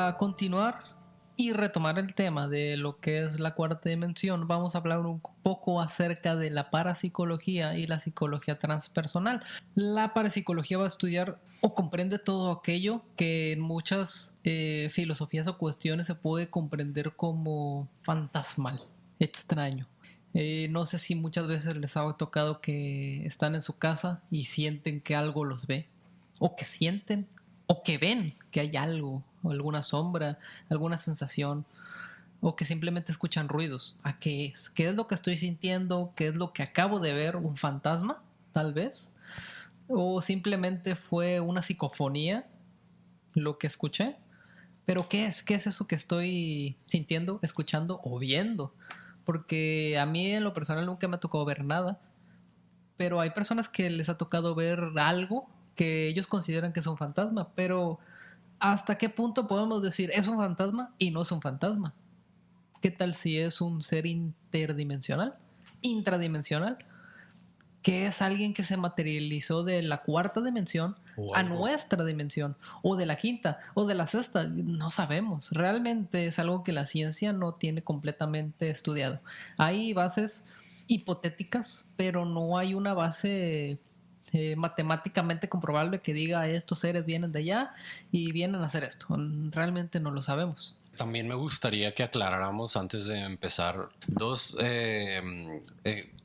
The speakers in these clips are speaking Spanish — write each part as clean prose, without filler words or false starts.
para continuar y retomar el tema de lo que es la cuarta dimensión, vamos a hablar un poco acerca de la parapsicología y la psicología transpersonal. La parapsicología va a estudiar o comprende todo aquello que en muchas filosofías o cuestiones se puede comprender como fantasmal, extraño. No sé si muchas veces les ha tocado que están en su casa y sienten que algo los ve, o que sienten, o que ven que hay algo, o alguna sombra, alguna sensación, o que simplemente escuchan ruidos. ¿A qué es? ¿Qué es lo que estoy sintiendo? ¿Qué es lo que acabo de ver? ¿Un fantasma? Tal vez. ¿O simplemente fue una psicofonía lo que escuché? Pero ¿qué es? ¿Qué es eso que estoy sintiendo, escuchando o viendo? Porque a mí en lo personal nunca me ha tocado ver nada, pero hay personas que les ha tocado ver algo que ellos consideran que es un fantasma, pero ¿hasta qué punto podemos decir es un fantasma y no es un fantasma? ¿Qué tal si es un ser interdimensional, intradimensional, que es alguien que se materializó de la cuarta dimensión a nuestra dimensión, o de la quinta, o de la sexta? No sabemos. Realmente es algo que la ciencia no tiene completamente estudiado. Hay bases hipotéticas, pero no hay una base matemáticamente comprobable que diga estos seres vienen de allá y vienen a hacer esto. Realmente no lo sabemos. También me gustaría que aclaráramos antes de empezar dos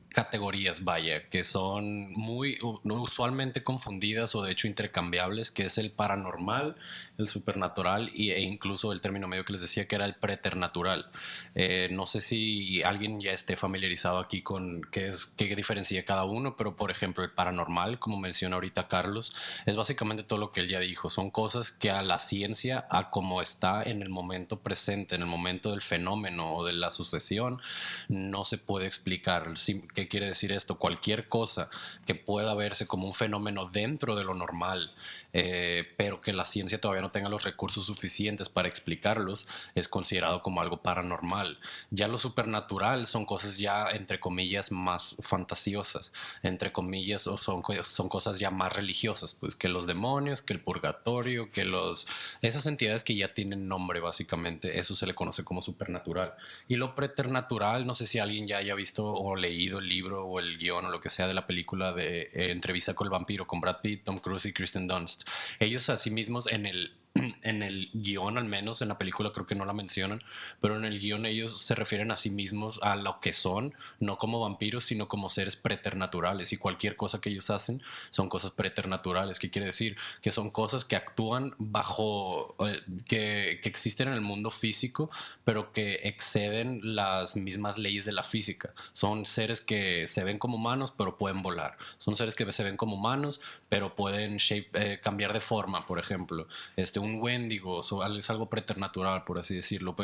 categorías, vaya, que son muy usualmente confundidas o de hecho intercambiables, que es el paranormal, el supernatural e incluso el término medio que les decía que era el preternatural. No sé si alguien ya esté familiarizado aquí con qué diferencia cada uno, pero por ejemplo el paranormal, como menciona ahorita Carlos, es básicamente todo lo que él ya dijo. Son cosas que a la ciencia, a como está en el momento presente, en el momento del fenómeno o de la sucesión, no se puede explicar. ¿Qué quiere decir esto? Cualquier cosa que pueda verse como un fenómeno dentro de lo normal, pero que la ciencia todavía no tenga los recursos suficientes para explicarlos, es considerado como algo paranormal. Ya lo supernatural son cosas ya, entre comillas, más fantasiosas, entre comillas, o son cosas ya más religiosas, pues que los demonios, que el purgatorio, que esas entidades que ya tienen nombre, básicamente, eso se le conoce como supernatural. Y lo preternatural, no sé si alguien ya haya visto o leído el libro o el guión o lo que sea de la película de Entrevista con el vampiro, con Brad Pitt, Tom Cruise y Kristen Dunst. Ellos a sí mismos en el guión, al menos en la película creo que no la mencionan, pero en el guión ellos se refieren a sí mismos a lo que son, no como vampiros, sino como seres preternaturales, y cualquier cosa que ellos hacen son cosas preternaturales. ¿Qué quiere decir? Que son cosas que actúan bajo, que existen en el mundo físico, pero que exceden las mismas leyes de la física. Son seres que se ven como humanos, pero pueden volar. Son seres que se ven como humanos, pero pueden cambiar de forma, por ejemplo. Un Wendigo, es algo preternatural, por así decirlo.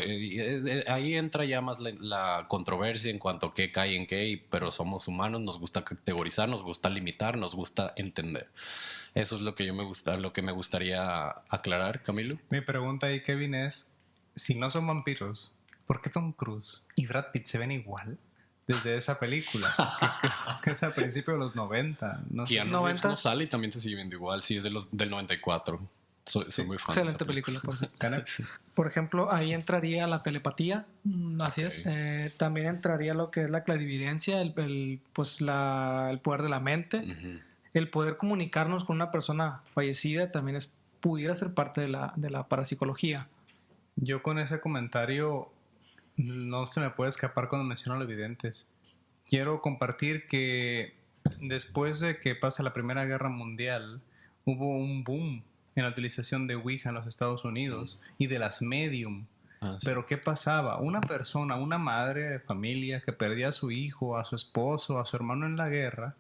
Ahí entra ya más la controversia en cuanto a qué cae en qué, pero somos humanos, nos gusta categorizar, nos gusta limitar, nos gusta entender. Eso es lo que me gustaría aclarar, Camilo. Mi pregunta ahí, Kevin, es, si no son vampiros, ¿por qué Tom Cruise y Brad Pitt se ven igual desde esa película? que es a principios de los 90. No sé. Keanu Reeves no sale y también se sigue viendo igual. Sí, es del 94. Soy muy fan. Excelente de esa película. Por ejemplo, ahí entraría la telepatía. Así es. También entraría lo que es la clarividencia, el poder de la mente. Uh-huh. El poder comunicarnos con una persona fallecida también pudiera ser parte de la parapsicología. Yo con ese comentario no se me puede escapar cuando menciono lo evidentes. Quiero compartir que después de que pasa la Primera Guerra Mundial, hubo un boom en la utilización de Ouija en los Estados Unidos y de las medium. Sí. Pero ¿qué pasaba? Una persona, una madre de familia que perdía a su hijo, a su esposo, a su hermano en la guerra,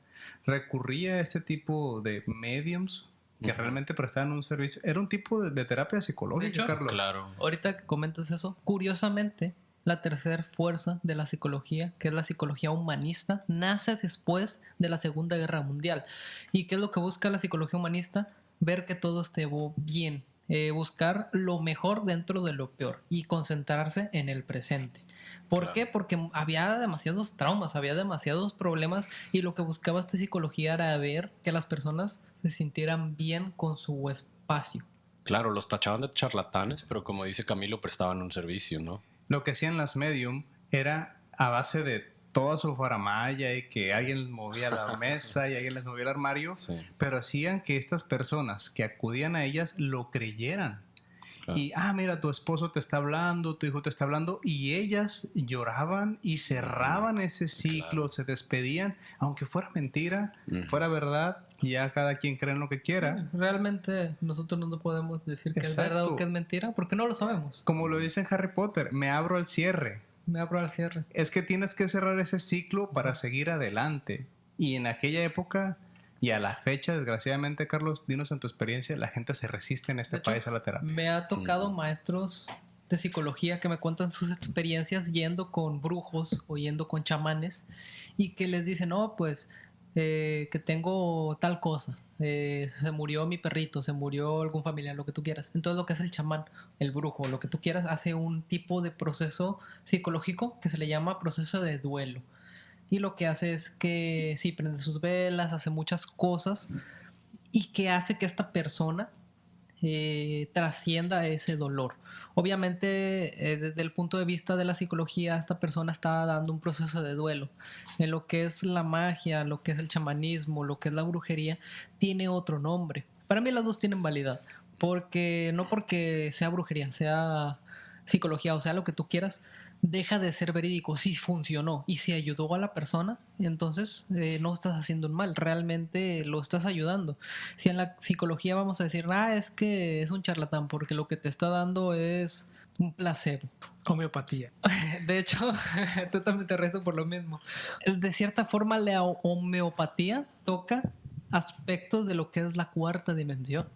recurría a este tipo de mediums que realmente prestaban un servicio. Era un tipo de terapia psicológica, de hecho, Carlos. Claro. Ahorita que comentas eso, curiosamente, la tercera fuerza de la psicología, que es la psicología humanista, nace después de la Segunda Guerra Mundial. ¿Y qué es lo que busca la psicología humanista? Ver que todo esté bien, buscar lo mejor dentro de lo peor y concentrarse en el presente. ¿Por qué? Porque había demasiados traumas, había demasiados problemas, y lo que buscaba esta psicología era ver que las personas se sintieran bien con su espacio. Claro, los tachaban de charlatanes, pero como dice Camilo, prestaban un servicio, ¿no? Lo que hacían las medium era a base de toda su faramaya y que alguien les movía la mesa y alguien les movía el armario, Sí. pero hacían que estas personas que acudían a ellas lo creyeran. Claro. Y, mira, tu esposo te está hablando, tu hijo te está hablando, y ellas lloraban y cerraban ese ciclo, Claro. se despedían, aunque fuera mentira, Ujú. fuera verdad, ya cada quien cree en lo que quiera. Realmente nosotros no podemos decir que es verdad Exacto. o que es mentira porque no lo sabemos. Como lo dice en Harry Potter, me abro al cierre. Me abro al cierre. Es que tienes que cerrar ese ciclo para seguir adelante. Y en aquella época y a la fecha, desgraciadamente, Carlos, dinos en tu experiencia, la gente se resiste en este De hecho, país a la terapia. Me ha tocado maestros de psicología que me cuentan sus experiencias yendo con brujos o yendo con chamanes y que les dicen, no, pues que tengo tal cosa, se murió mi perrito, se murió algún familiar, lo que tú quieras. Entonces lo que hace el chamán, el brujo, lo que tú quieras, hace un tipo de proceso psicológico que se le llama proceso de duelo. Y lo que hace es que sí, prende sus velas, hace muchas cosas y que hace que esta persona trascienda ese dolor. Obviamente, desde el punto de vista de la psicología, esta persona está dando un proceso de duelo. En lo que es la magia, lo que es el chamanismo, lo que es la brujería, tiene otro nombre. Para mí las dos tienen validad, porque no porque sea brujería, sea psicología o sea lo que tú quieras, deja de ser verídico. Si funcionó y si ayudó a la persona, entonces no estás haciendo un mal, realmente lo estás ayudando. Si en la psicología vamos a decir, es que es un charlatán porque lo que te está dando es un placebo. Homeopatía. De hecho, tú también te resto por lo mismo. De cierta forma, la homeopatía toca aspectos de lo que es la cuarta dimensión.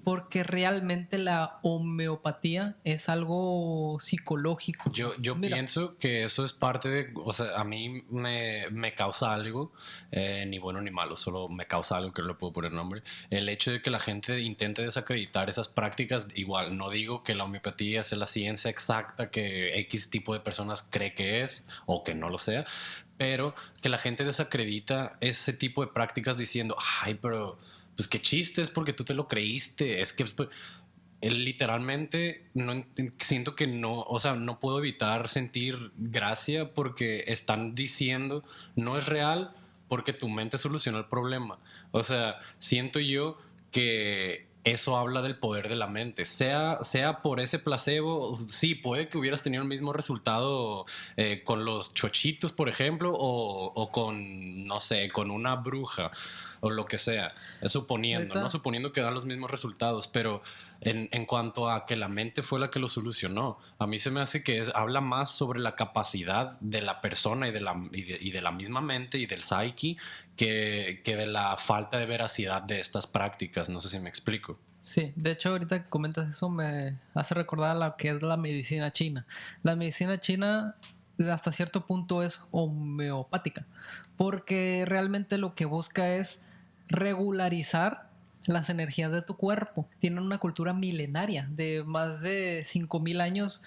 Porque realmente la homeopatía es algo psicológico. Yo Mira, pienso que eso es parte de, o sea, a mí me causa algo, ni bueno ni malo, solo me causa algo que no le puedo poner nombre. El hecho de que la gente intente desacreditar esas prácticas, igual, no digo que la homeopatía es la ciencia exacta que X tipo de personas cree que es o que no lo sea, pero que la gente desacredita ese tipo de prácticas diciendo, ay, pero pues qué chiste, es porque tú te lo creíste, es que él literalmente no siento que no, o sea, no puedo evitar sentir gracia porque están diciendo no es real porque tu mente solucionó el problema. O sea, siento yo que eso habla del poder de la mente, sea por ese placebo. Sí, puede que hubieras tenido el mismo resultado con los chochitos, por ejemplo, o con, no sé, con una bruja o lo que sea, suponiendo, ¿no? Suponiendo que dan los mismos resultados, pero en cuanto a que la mente fue la que lo solucionó, a mí se me hace que habla más sobre la capacidad de la persona y de la misma mente y del psyche que de la falta de veracidad de estas prácticas. No sé si me explico. sí, de hecho ahorita que comentas eso me hace recordar lo que es la medicina china. La medicina china hasta cierto punto es homeopática, porque realmente lo que busca es regularizar las energías de tu cuerpo. Tienen una cultura milenaria de más de 5000 años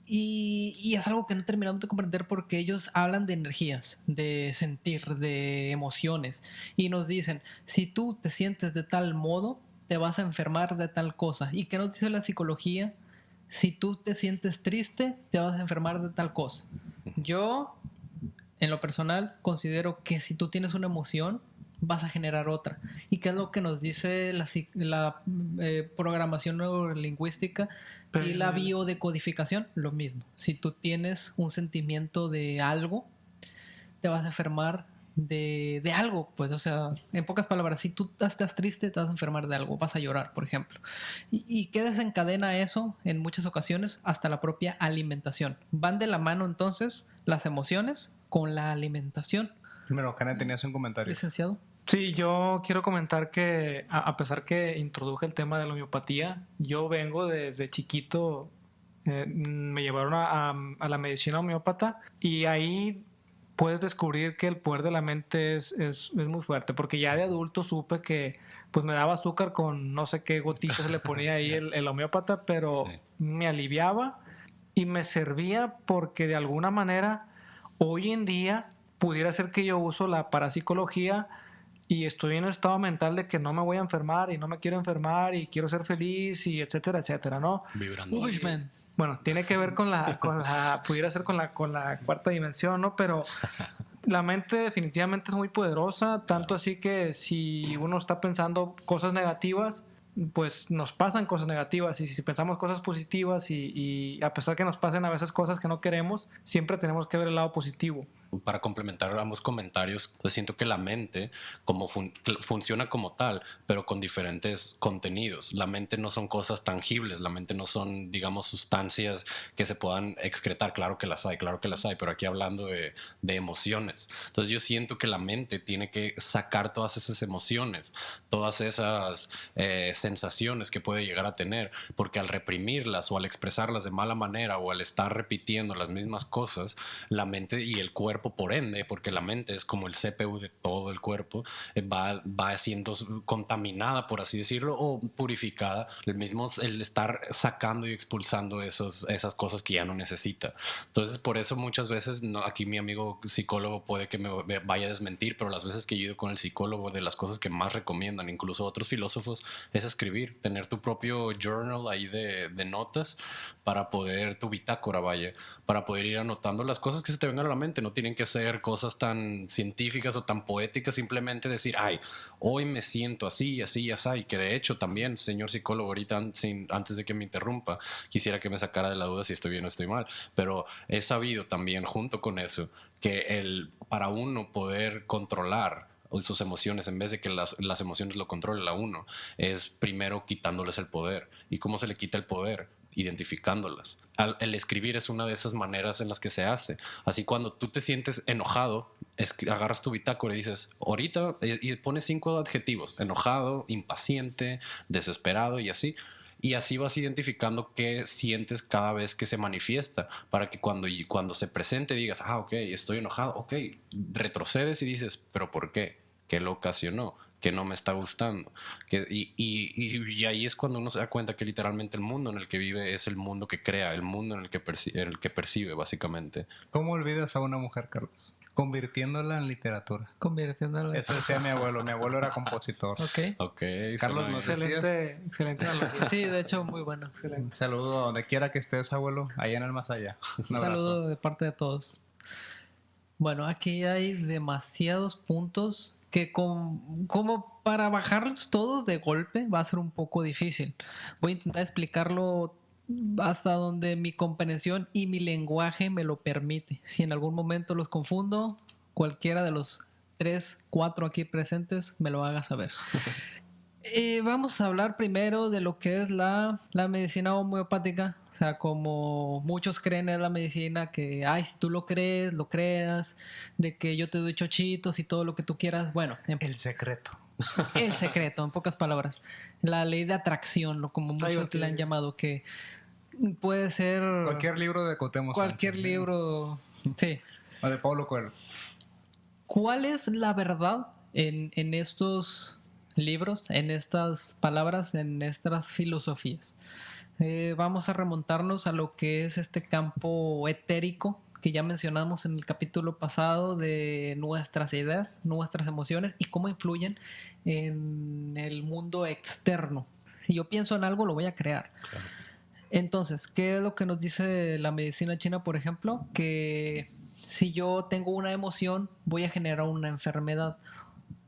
y es algo que no terminamos de comprender porque ellos hablan de energías, de sentir, de emociones y nos dicen, si tú te sientes de tal modo, te vas a enfermar de tal cosa. ¿Y qué nos dice la psicología? Si tú te sientes triste, te vas a enfermar de tal cosa. Yo, en lo personal, considero que si tú tienes una emoción, vas a generar otra. ¿Y qué es lo que nos dice la programación neurolingüística y la biodecodificación? Lo mismo. Si tú tienes un sentimiento de algo, te vas a enfermar de algo, pues, o sea, en pocas palabras, si tú estás triste, te vas a enfermar de algo, vas a llorar, por ejemplo. ¿Y qué desencadena eso en muchas ocasiones? Hasta la propia alimentación. Van de la mano entonces las emociones con la alimentación. Primero, Karen, tenías un comentario. Licenciado. Sí, yo quiero comentar que a pesar que introduje el tema de la homeopatía, yo vengo desde chiquito, me llevaron a la medicina homeópata y ahí puedes descubrir que el poder de la mente es muy fuerte, porque ya de adulto supe que pues me daba azúcar con no sé qué gotitas le ponía ahí el homeópata, pero Sí. me aliviaba y me servía porque de alguna manera hoy en día pudiera ser que yo uso la parapsicología y estoy en un estado mental de que no me voy a enfermar y no me quiero enfermar y quiero ser feliz y etcétera, etcétera, ¿no? Vibrando. Wishman. Bueno, tiene que ver pudiera ser con la cuarta dimensión, ¿no? Pero la mente definitivamente es muy poderosa, tanto así que si uno está pensando cosas negativas, pues nos pasan cosas negativas, y si pensamos cosas positivas y a pesar que nos pasen a veces cosas que no queremos, siempre tenemos que ver el lado positivo. Para complementar ambos comentarios, pues siento que la mente como funciona como tal, pero con diferentes contenidos. La mente no son cosas tangibles, la mente no son, digamos, sustancias que se puedan excretar. Claro que las hay, pero aquí hablando de emociones. Entonces yo siento que la mente tiene que sacar todas esas emociones, todas esas sensaciones que puede llegar a tener, porque al reprimirlas o al expresarlas de mala manera o al estar repitiendo las mismas cosas, la mente y el cuerpo, por ende, porque la mente es como el CPU de todo el cuerpo, va siendo contaminada, por así decirlo, o purificada, el estar sacando y expulsando esas cosas que ya no necesita. Entonces, por eso muchas veces, aquí mi amigo psicólogo puede que me vaya a desmentir, pero las veces que yo he ido con el psicólogo, de las cosas que más recomiendan, incluso otros filósofos, es escribir, tener tu propio journal ahí de notas para poder, tu bitácora, vaya, para poder ir anotando las cosas que se te vengan a la mente. No tienen que ser cosas tan científicas o tan poéticas, simplemente decir, ay, hoy me siento así, así, así, y que de hecho también, señor psicólogo, ahorita antes de que me interrumpa, quisiera que me sacara de la duda si estoy bien o estoy mal, pero he sabido también junto con eso que para uno poder controlar sus emociones, en vez de que las emociones lo controlen a uno, es primero quitándoles el poder. ¿Y cómo se le quita el poder? Identificándolas. El escribir es una de esas maneras en las que se hace. Así, cuando tú te sientes enojado, agarras tu bitácora y dices, ahorita, y pones 5 adjetivos: enojado, impaciente, desesperado, y así. Y así vas identificando qué sientes cada vez que se manifiesta, para que cuando se presente digas, ah, ok, estoy enojado, ok, retrocedes y dices, pero ¿por qué? ¿Qué lo ocasionó? Que no me está gustando. Y ahí es cuando uno se da cuenta que literalmente el mundo en el que vive es el mundo que crea, el mundo en el que percibe, básicamente. ¿Cómo olvidas a una mujer, Carlos? Convirtiéndola en literatura. Convirtiéndola. Eso decía mi abuelo. Mi abuelo era compositor. Ok. Carlos, no sé. Excelente analogía. Sí, de hecho, muy bueno. Un saludo a donde quiera que estés, abuelo, allá en el más allá. Un saludo de parte de todos. Bueno, aquí hay demasiados puntos que como para bajarlos todos de golpe va a ser un poco difícil. Voy a intentar explicarlo hasta donde mi comprensión y mi lenguaje me lo permite. Si en algún momento los confundo, cualquiera de los 3, 4 aquí presentes me lo haga saber. Vamos a hablar primero de lo que es la medicina homeopática. O sea, como muchos creen, es la medicina que, ay, si tú lo crees, lo creas, de que yo te doy chochitos y todo lo que tú quieras. Bueno, el secreto. El secreto, en pocas palabras. La ley de atracción, ¿no? Como muchos le han llamado, que puede ser... Cualquier libro de Cuauhtémoc Sánchez. Cualquier libro, sí. O de Paulo Coelho. ¿Cuál es la verdad en estos libros, en estas palabras, en estas filosofías? Vamos a remontarnos a lo que es este campo etérico que ya mencionamos en el capítulo pasado, de nuestras ideas, nuestras emociones y cómo influyen en el mundo externo. Si yo pienso en algo, lo voy a crear. Claro. Entonces, ¿qué es lo que nos dice la medicina china, por ejemplo? Que si yo tengo una emoción, voy a generar una enfermedad.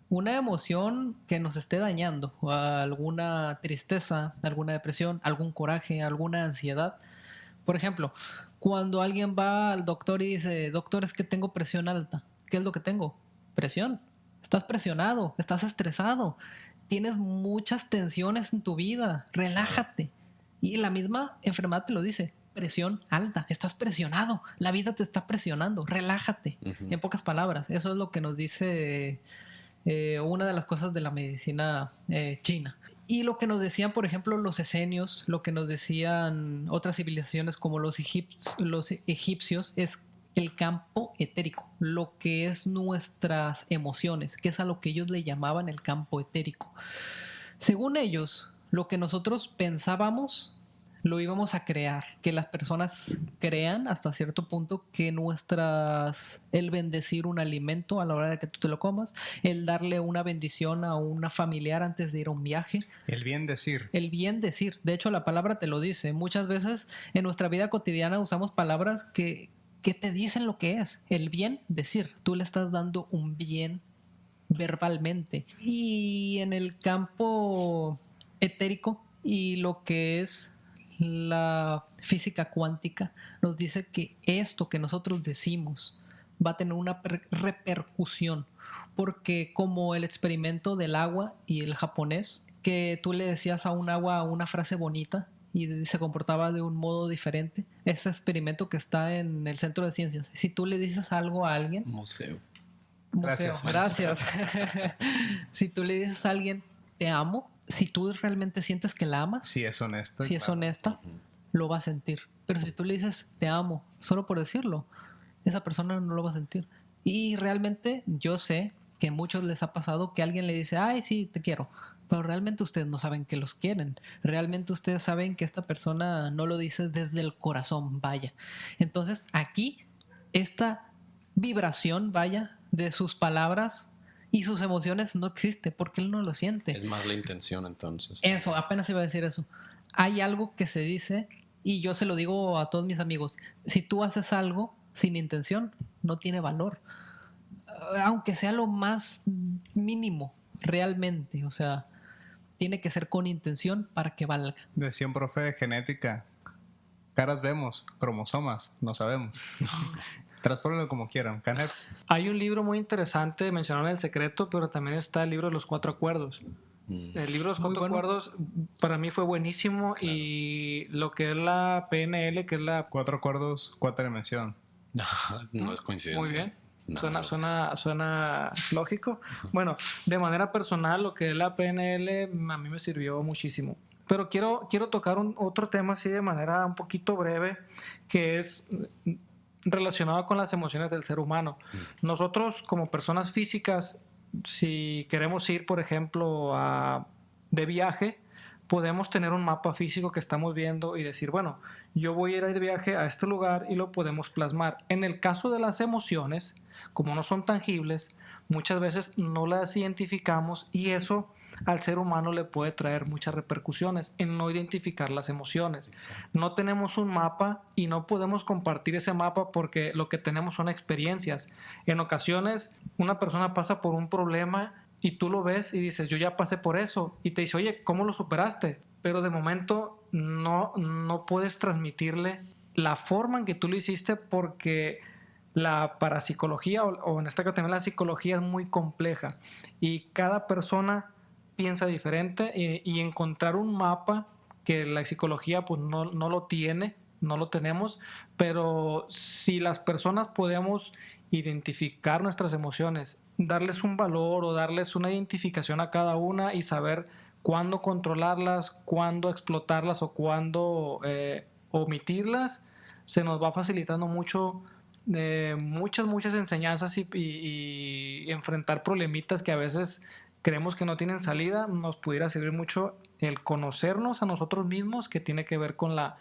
Una emoción que nos esté dañando, alguna tristeza, alguna depresión, algún coraje, alguna ansiedad. Por ejemplo, cuando alguien va al doctor y dice, doctor, es que tengo presión alta. ¿Qué es lo que tengo? Presión. Estás presionado, estás estresado, tienes muchas tensiones en tu vida, relájate. Y la misma enfermedad te lo dice, presión alta, estás presionado, la vida te está presionando, relájate. Uh-huh. En pocas palabras, eso es lo que nos dice una de las cosas de la medicina china. Y lo que nos decían, por ejemplo, los esenios, lo que nos decían otras civilizaciones como los egipcios, es el campo etérico, lo que es nuestras emociones, que es a lo que ellos le llamaban el campo etérico. Según ellos, lo que nosotros pensábamos lo íbamos a crear, que las personas crean hasta cierto punto que el bendecir un alimento a la hora de que tú te lo comas, el darle una bendición a una familiar antes de ir a un viaje. El bien decir. El bien decir. De hecho, la palabra te lo dice. Muchas veces en nuestra vida cotidiana usamos palabras que te dicen lo que es. El bien decir. Tú le estás dando un bien verbalmente. Y en el campo etérico y lo que es la física cuántica nos dice que esto que nosotros decimos va a tener una repercusión, porque como el experimento del agua y el japonés, que tú le decías a un agua una frase bonita y se comportaba de un modo diferente, ese experimento que está en el Centro de Ciencias, si tú le dices algo a alguien, Museo. Gracias. Si tú le dices a alguien te amo, si tú realmente sientes que la amas, Si es honesta. si es honesta, lo va a sentir. Pero si tú le dices te amo solo por decirlo, esa persona no lo va a sentir. Y realmente yo sé que a muchos les ha pasado que alguien le dice ay sí te quiero, pero realmente ustedes no saben que los quieren. Realmente ustedes saben que esta persona no lo dice desde el corazón, vaya. Entonces aquí esta vibración, vaya, de sus palabras y sus emociones no existe porque él no lo siente. Es más la intención, entonces. Eso, apenas iba a decir eso. Hay algo que se dice, y yo se lo digo a todos mis amigos, si tú haces algo sin intención, no tiene valor. Aunque sea lo más mínimo, realmente. O sea, tiene que ser con intención para que valga. Decía un profe de genética, caras vemos, cromosomas no sabemos. Transpórtenlo como quieran. Canet. Hay un libro muy interesante, mencionaron El Secreto, pero también está el libro de los 4 acuerdos. El libro de los 4 acuerdos para mí fue buenísimo. Claro. Y lo que es la PNL, que es la... 4 acuerdos, 4 dimensión. No es coincidencia. Muy bien. No, suena lógico. Bueno, de manera personal, lo que es la PNL a mí me sirvió muchísimo. Pero quiero tocar otro tema así de manera un poquito breve, que es relacionado con las emociones del ser humano. Nosotros como personas físicas, si queremos ir, por ejemplo, de viaje, podemos tener un mapa físico que estamos viendo y decir, bueno, yo voy a ir de viaje a este lugar y lo podemos plasmar. En el caso de las emociones, como no son tangibles, muchas veces no las identificamos y eso al ser humano le puede traer muchas repercusiones en no identificar las emociones. Exacto. No tenemos un mapa y no podemos compartir ese mapa porque lo que tenemos son experiencias. En ocasiones una persona pasa por un problema y tú lo ves y dices, yo ya pasé por eso. Y te dice, oye, ¿cómo lo superaste? Pero de momento no puedes transmitirle la forma en que tú lo hiciste porque la parapsicología o en este caso también la psicología es muy compleja y cada persona piensa diferente y encontrar un mapa que la psicología pues no lo tiene, no lo tenemos, pero si las personas podemos identificar nuestras emociones, darles un valor o darles una identificación a cada una y saber cuándo controlarlas, cuándo explotarlas o cuándo omitirlas, se nos va facilitando mucho muchas enseñanzas y enfrentar problemitas que a veces creemos que no tienen salida. Nos pudiera servir mucho el conocernos a nosotros mismos, que tiene que ver con la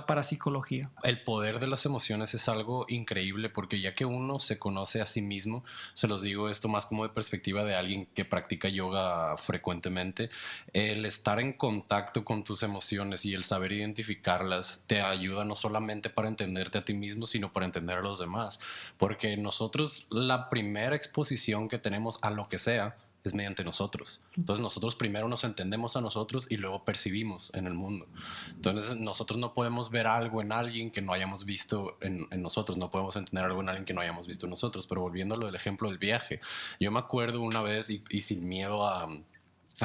parapsicología. El poder de las emociones es algo increíble porque ya que uno se conoce a sí mismo, se los digo esto más como de perspectiva de alguien que practica yoga frecuentemente, el estar en contacto con tus emociones y el saber identificarlas te ayuda no solamente para entenderte a ti mismo, sino para entender a los demás. Porque nosotros, la primera exposición que tenemos a lo que sea, es mediante nosotros. Entonces nosotros primero nos entendemos a nosotros y luego percibimos en el mundo. Entonces nosotros no podemos ver algo en alguien que no hayamos visto en nosotros, no podemos entender algo en alguien que no hayamos visto en nosotros. Pero volviendo a lo del ejemplo del viaje, yo me acuerdo una vez y sin miedo a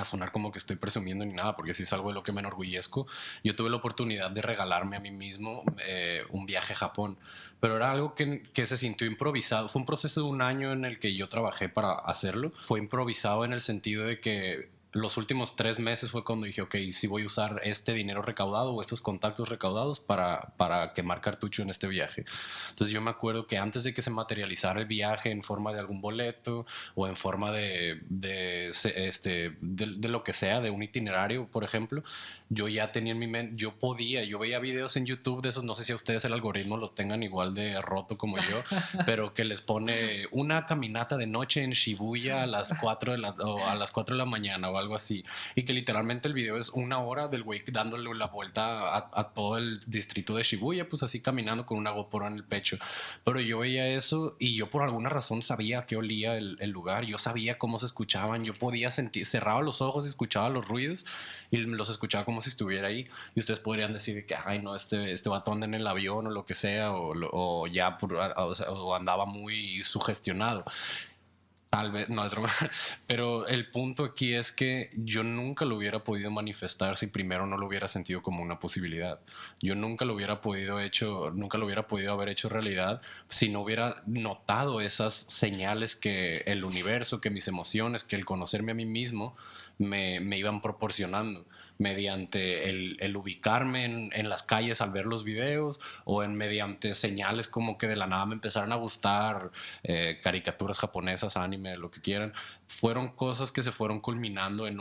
sonar como que estoy presumiendo ni nada, porque sí es algo de lo que me enorgullezco. Yo tuve la oportunidad de regalarme a mí mismo un viaje a Japón, pero era algo que se sintió improvisado. Fue un proceso de 1 año en el que yo trabajé para hacerlo. Fue improvisado en el sentido de que los últimos 3 meses fue cuando dije, ok, sí voy a usar este dinero recaudado o estos contactos recaudados para quemar cartucho en este viaje. Entonces yo me acuerdo que antes de que se materializara el viaje en forma de algún boleto o en forma de lo que sea, de un itinerario, por ejemplo, yo ya tenía en mi mente, yo veía videos en YouTube de esos, no sé si a ustedes el algoritmo los tengan igual de roto como yo, pero que les pone una caminata de noche en Shibuya a las 4 de la mañana o algo así, y que literalmente el video es 1 hora del güey dándole la vuelta a todo el distrito de Shibuya, pues así caminando con una GoPro en el pecho. Pero yo veía eso y yo por alguna razón sabía a qué olía el lugar, yo sabía cómo se escuchaban, yo podía sentir, cerraba los ojos y escuchaba los ruidos y los escuchaba como si estuviera ahí, y ustedes podrían decir que ay no, este vato anda en el avión o lo que sea, o ya o andaba muy sugestionado. Tal vez, no es broma, pero el punto aquí es que yo nunca lo hubiera podido manifestar si primero no lo hubiera sentido como una posibilidad. Yo nunca lo hubiera podido haber hecho realidad si no hubiera notado esas señales que el universo, que mis emociones, que el conocerme a mí mismo me iban proporcionando mediante el ubicarme en las calles al ver los videos, o mediante señales como que de la nada me empezaron a gustar caricaturas japonesas, anime, lo que quieran. Fueron cosas que se fueron culminando en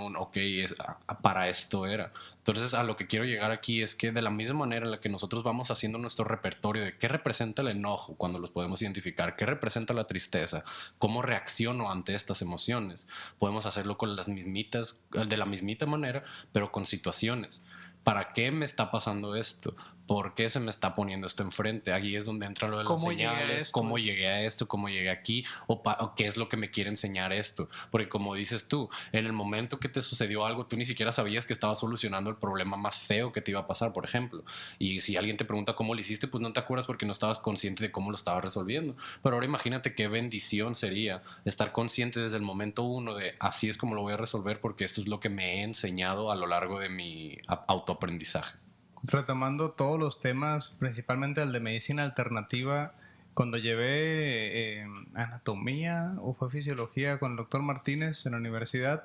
para esto era. Entonces a lo que quiero llegar aquí es que de la misma manera en la que nosotros vamos haciendo nuestro repertorio de qué representa el enojo cuando los podemos identificar, qué representa la tristeza, cómo reacciono ante estas emociones, podemos hacerlo con de la mismita manera, pero con situaciones. ¿Para qué me está pasando esto? ¿Por qué se me está poniendo esto enfrente? Ahí es donde entra lo de las señales, cómo llegué a esto, cómo llegué aquí, o qué es lo que me quiere enseñar esto. Porque como dices tú, en el momento que te sucedió algo, tú ni siquiera sabías que estabas solucionando el problema más feo que te iba a pasar, por ejemplo. Y si alguien te pregunta cómo lo hiciste, pues no te acuerdas porque no estabas consciente de cómo lo estabas resolviendo. Pero ahora imagínate qué bendición sería estar consciente desde el momento 1 de así es como lo voy a resolver, porque esto es lo que me he enseñado a lo largo de mi autoaprendizaje. Retomando todos los temas, principalmente el de medicina alternativa, cuando llevé anatomía o fue fisiología con el doctor Martínez en la universidad,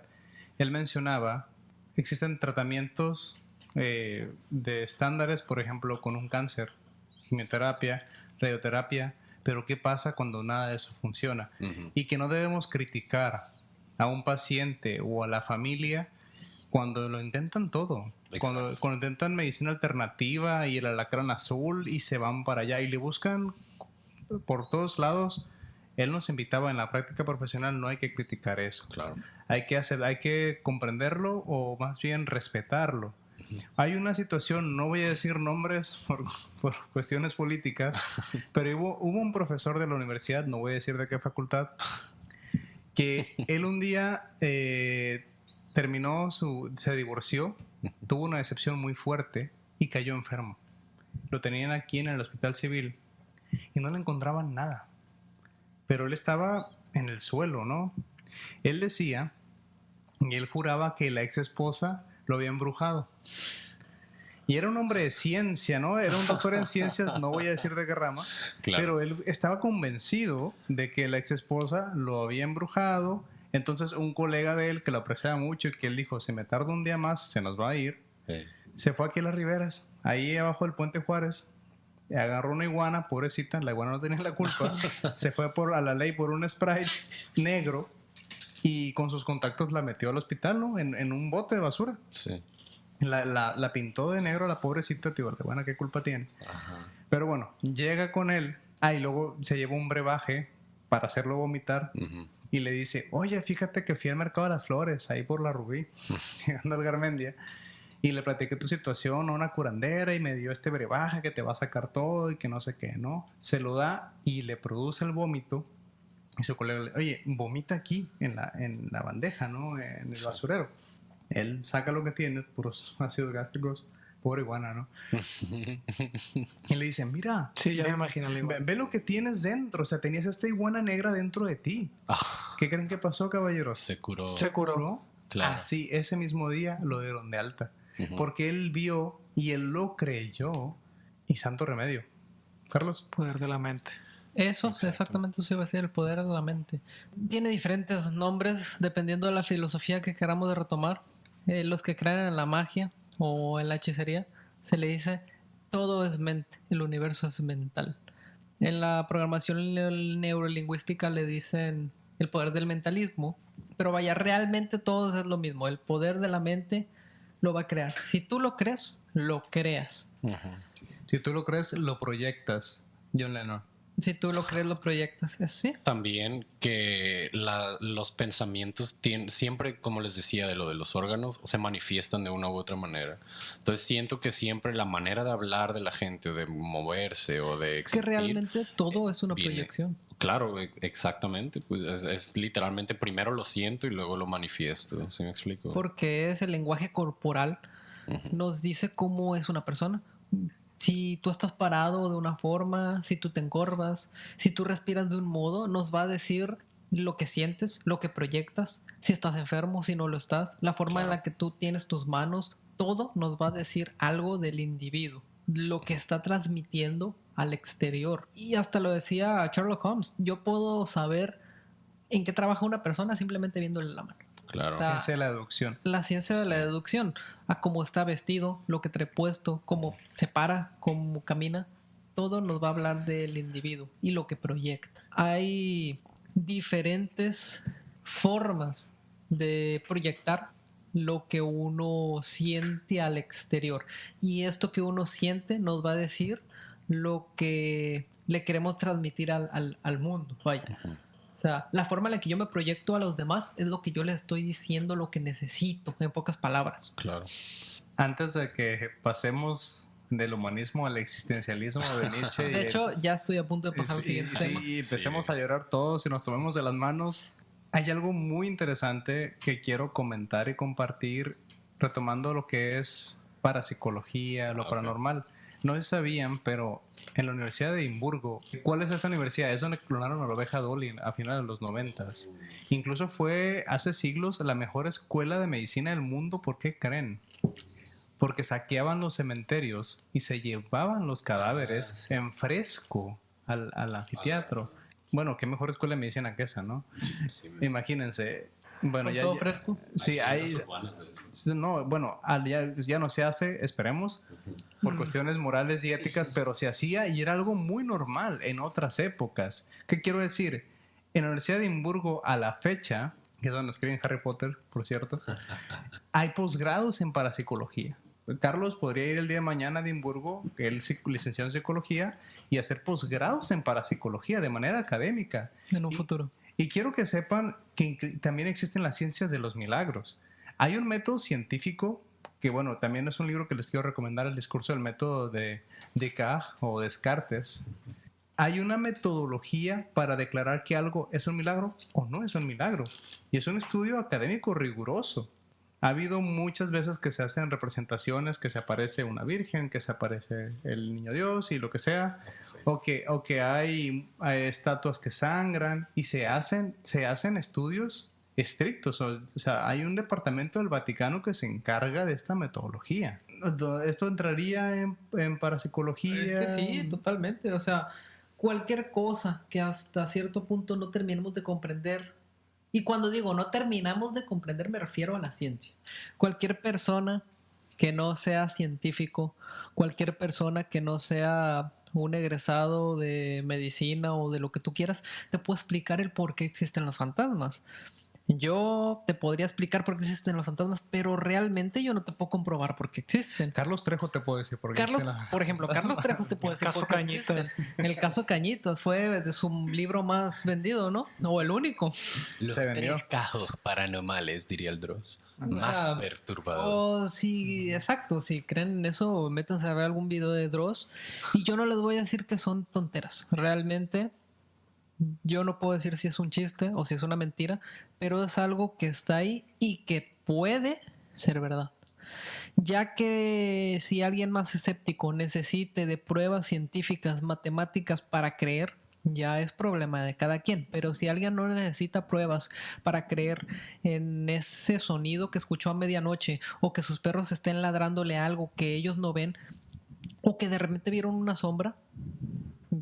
él mencionaba, existen tratamientos de estándares, por ejemplo, con un cáncer, quimioterapia, radioterapia, pero ¿qué pasa cuando nada de eso funciona? Uh-huh. Y que no debemos criticar a un paciente o a la familia cuando lo intentan todo. Cuando intentan medicina alternativa y el alacrán azul y se van para allá y le buscan por todos lados. Él nos invitaba en la práctica profesional, no hay que criticar eso. Claro. Hay que comprenderlo o más bien respetarlo. Uh-huh. Hay una situación, no voy a decir nombres por cuestiones políticas, pero hubo un profesor de la universidad, no voy a decir de qué facultad, que él un día se divorció, tuvo una decepción muy fuerte y cayó enfermo. Lo tenían aquí en el hospital civil y no le encontraban nada. Pero él estaba en el suelo, ¿no? Él decía y él juraba que la ex esposa lo había embrujado. Y era un hombre de ciencia, ¿no? Era un doctor en ciencias, no voy a decir de qué rama, claro. Pero él estaba convencido de que la ex esposa lo había embrujado. Entonces un colega de él que lo apreciaba mucho y que él dijo, si me tardo un día más, se nos va a ir. Se fue aquí a las riberas, ahí abajo del Puente Juárez, agarró una iguana, pobrecita, la iguana no tenía la culpa, se fue a la ley por un Sprite negro y con sus contactos la metió al hospital, ¿no? En un bote de basura. Sí. La pintó de negro la pobrecita, tío, la iguana, ¿qué culpa tiene? Ajá. Pero bueno, llega con él, y luego se llevó un brebaje para hacerlo vomitar. Uh-huh. Y le dice, oye, fíjate que fui al mercado de las flores, ahí por la Rubí, llegando al Garmendia, y le platiqué tu situación a una curandera y me dio este brebaje que te va a sacar todo y que no sé qué, ¿no? Se lo da y le produce el vómito. Y su colega le dice, oye, vomita aquí, en la bandeja, ¿no? En el basurero. Él saca lo que tiene, puros ácidos gástricos. Pobre iguana, ¿no? Y le dicen, mira, sí, ya me imagino la iguana. Ve lo que tienes dentro. O sea, tenías esta iguana negra dentro de ti. ¿Qué creen que pasó, caballeros? Se curó. Se curó. Claro. Así, ese mismo día lo dieron de alta. Uh-huh. Porque él vio y él lo creyó. Y santo remedio. Carlos. Poder de la mente. Eso, Exacto. exactamente eso iba a decir, el poder de la mente. Tiene diferentes nombres dependiendo de la filosofía que queramos de retomar. Los que creen en la magia o en la hechicería, se le dice todo es mente, el universo es mental. En la programación neurolingüística le dicen el poder del mentalismo, pero vaya, realmente todo es lo mismo. El poder de la mente lo va a crear. Si tú lo crees, lo creas. Si tú lo crees, lo proyectas. John Lennon. Si tú lo crees, lo proyectas. ¿Sí? También que los pensamientos siempre, como les decía, de lo de los órganos, se manifiestan de una u otra manera. Entonces siento que siempre la manera de hablar de la gente, de moverse o de Es que existir, realmente todo es una viene- proyección. Claro, exactamente. Pues es literalmente primero lo siento y luego lo manifiesto. ¿Sí me explico? Porque es el lenguaje corporal. Nos dice cómo es una persona. Si tú estás parado de una forma, si tú te encorvas, si tú respiras de un modo, nos va a decir lo que sientes, lo que proyectas, si estás enfermo, si no lo estás, la forma en la que tú tienes tus manos, todo nos va a decir algo del individuo, lo que está transmitiendo al exterior. Y hasta lo decía Sherlock Holmes, yo puedo saber en qué trabaja una persona simplemente viéndole la mano. Claro. O sea, Ciencia de la deducción. la ciencia de la deducción, a cómo está vestido, lo que trae puesto, cómo se para, cómo camina, todo nos va a hablar del individuo y lo que proyecta. Hay diferentes formas de proyectar lo que uno siente al exterior, y esto que uno siente nos va a decir lo que le queremos transmitir al mundo. Vaya. O sea, la forma en la que yo me proyecto a los demás es lo que yo les estoy diciendo, lo que necesito, en pocas palabras. Claro. Antes de que pasemos del humanismo al existencialismo de Nietzsche. De hecho, ya estoy a punto de pasar al siguiente tema. Y empecemos Sí. a llorar todos y nos tomemos de las manos. Hay algo muy interesante que quiero comentar y compartir, retomando lo que es parapsicología, lo paranormal. No sé si sabían, pero en la Universidad de Edimburgo, ¿cuál es esta universidad? Es donde clonaron a la oveja Dolly a finales de los 90s. Incluso fue hace siglos la mejor escuela de medicina del mundo. ¿Por qué creen? Porque saqueaban los cementerios y se llevaban los cadáveres en fresco al anfiteatro. Bueno, qué mejor escuela de medicina que esa, ¿no? Imagínense. Bueno, ¿Con todo fresco? Sí, hay. No, bueno, ya no se hace, esperemos, por cuestiones morales y éticas, pero se hacía y era algo muy normal en otras épocas. ¿Qué quiero decir? En la Universidad de Edimburgo, a la fecha, que es donde escriben Harry Potter, por cierto, hay posgrados en parapsicología. Carlos podría ir el día de mañana a Edimburgo, que él es licenciado en psicología, y hacer posgrados en parapsicología de manera académica. En un futuro. Y quiero que sepan que también existen las ciencias de los milagros. Hay un método científico que, bueno, también es un libro que les quiero recomendar, el discurso del método de Descartes o Descartes. Hay una metodología para declarar que algo es un milagro o no es un milagro. Y es un estudio académico riguroso. Ha habido muchas veces que se hacen representaciones, que se aparece una virgen, que se aparece el niño Dios y lo que sea, o que hay estatuas que sangran, y se hacen estudios estrictos. O sea, hay un departamento del Vaticano que se encarga de esta metodología. ¿Esto entraría en parapsicología? Es que sí, totalmente. O sea, cualquier cosa que hasta cierto punto no terminemos de comprender. Y cuando digo no terminamos de comprender, me refiero a la ciencia. Cualquier persona que no sea científico, cualquier persona que no sea un egresado de medicina o de lo que tú quieras, te puede explicar el por qué existen los fantasmas. Yo te podría explicar por qué existen los fantasmas, pero realmente yo no te puedo comprobar por qué existen. Carlos Trejo te puede decir por qué Carlos, existe la- por ejemplo, Carlos Trejo te puede El decir caso por qué Cañitas. existen. El caso Cañitas fue de su libro más vendido, ¿no? O el único. Los Se vendió. 3 cajos paranormales, diría el Dross. O Más sea, perturbador. O si, exacto, si creen en eso, métanse a ver algún video de Dross. Y yo no les voy a decir que son tonteras. Realmente, yo no puedo decir si es un chiste o si es una mentira, pero es algo que está ahí y que puede ser verdad. Ya que si alguien más escéptico necesite de pruebas científicas, matemáticas para creer, ya es problema de cada quien. Pero si alguien no necesita pruebas para creer en ese sonido que escuchó a medianoche, o que sus perros estén ladrándole algo que ellos no ven, o que de repente vieron una sombra,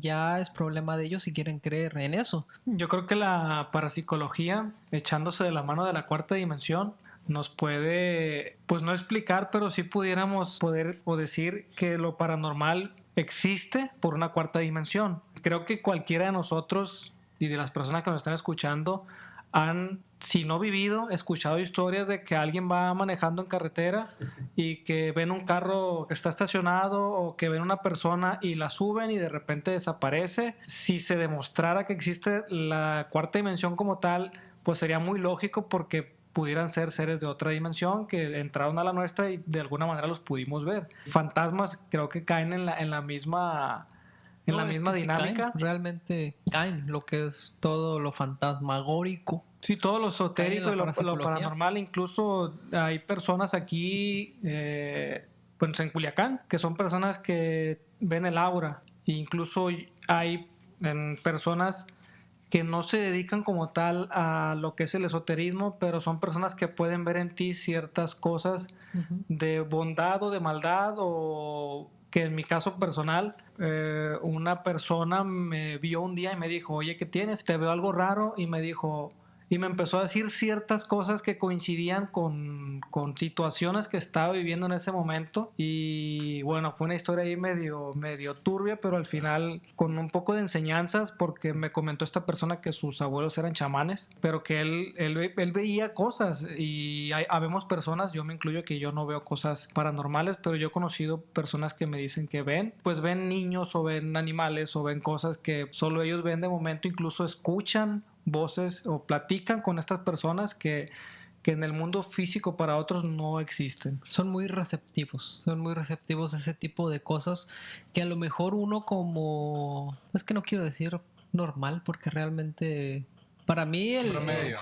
ya es problema de ellos si quieren creer en eso. Yo creo que la parapsicología, echándose de la mano de la cuarta dimensión, nos puede, pues no explicar, pero sí pudiéramos poder o decir que lo paranormal existe por una cuarta dimensión. Creo que cualquiera de nosotros y de las personas que nos están escuchando han, si no vivido, escuchado historias de que alguien va manejando en carretera y que ven un carro que está estacionado o que ven una persona y la suben y de repente desaparece. Si se demostrara que existe la cuarta dimensión como tal, pues sería muy lógico porque pudieran ser seres de otra dimensión que entraron a la nuestra y de alguna manera los pudimos ver. Fantasmas creo que caen en la misma... En la misma dinámica. Sí, realmente caen lo que es todo lo fantasmagórico. Sí, todo lo esotérico y lo paranormal. Incluso hay personas aquí, pues en Culiacán, que son personas que ven el aura. E incluso hay personas que no se dedican como tal a lo que es el esoterismo, pero son personas que pueden ver en ti ciertas cosas de bondad o de maldad, o que en mi caso personal, una persona me vio un día y me dijo, oye, ¿qué tienes? Te veo algo raro, y me dijo... Y me empezó a decir ciertas cosas que coincidían con situaciones que estaba viviendo en ese momento. Y bueno, fue una historia ahí medio turbia, pero al final con un poco de enseñanzas, porque me comentó esta persona que sus abuelos eran chamanes, pero que él veía cosas. Y habemos personas, yo me incluyo, que yo no veo cosas paranormales, pero yo he conocido personas que me dicen que ven niños o ven animales o ven cosas que solo ellos ven de momento, incluso escuchan voces o platican con estas personas que en el mundo físico para otros no existen. Son muy receptivos a ese tipo de cosas que a lo mejor uno como... Es que no quiero decir normal, porque realmente... Para mí el... Promedio.